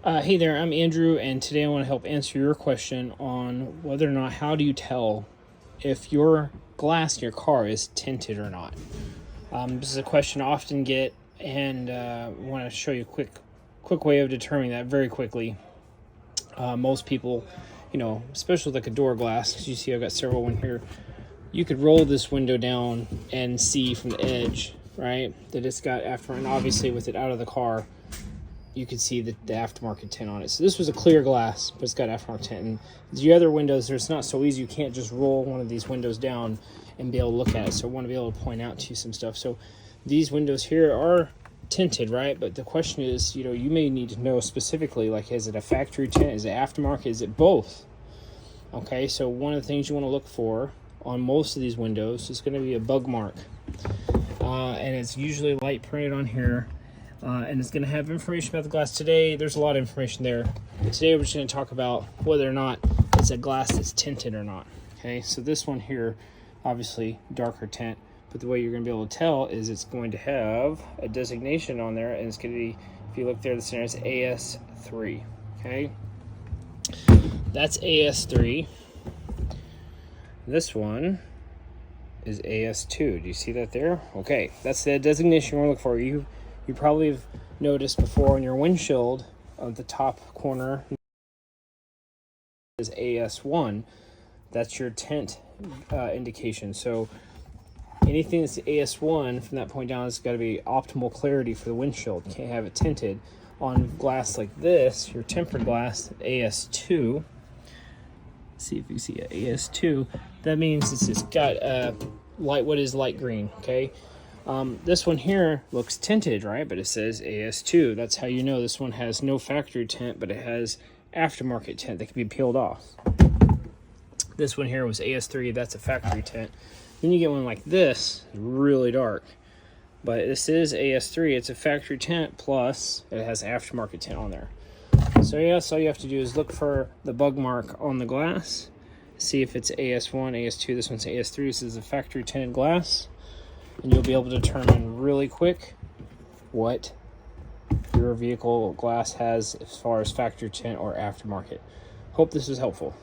Hey there, I'm Andrew, and today I want to help answer your question on whether or not, how do you tell if your glass in your car is tinted or not. This is a question I often get, and I want to show you a quick way of determining that very quickly. Most people, especially like a door glass, because you see I've got several in here, you could roll this window down and see from the edge, right, that it's got aftermarket, and obviously with it out of the car, you can see the aftermarket tint on it. So this was a clear glass, but it's got aftermarket tint. And the other windows, it's not so easy. You can't just roll one of these windows down and be able to look at it. So I want to be able to point out to you some stuff. So these windows here are tinted, right? But the question is, you may need to know specifically, like, is it a factory tint? Is it aftermarket? Is it both? Okay, so one of the things you want to look for on most of these windows is going to be a bug mark. And it's usually light printed on here. And it's going to have information about the glass. Today, there's a lot of information there. Today, we're just going to talk about whether or not it's a glass that's tinted or not. Okay, so this one here, obviously darker tint, but the way you're going to be able to tell is it's going to have a designation on there, and it's going to be, if you look there, the center is AS3. Okay, that's AS3. This one is AS2. Do you see that there? Okay, that's the designation we're looking for. You probably have noticed before on your windshield, on the top corner is AS1. That's your tint indication. So anything that's AS1 from that point down has got to be optimal clarity for the windshield. You can't have it tinted. On glass like this, your tempered glass, AS2. See if you see it, AS2. That means it's got light green. Okay. This one here looks tinted, right? But it says AS2. That's how you know this one has no factory tint, but it has aftermarket tint that can be peeled off. This one here was AS3. That's a factory tint. Then you get one like this, really dark. But this is AS3. It's a factory tint, plus it has aftermarket tint on there. So yes, all you have to do is look for the bug mark on the glass. See if it's AS1, AS2. This one's AS3. This is a factory tinted glass. And you'll be able to determine really quick what your vehicle glass has as far as factory tint or aftermarket. Hope this is helpful.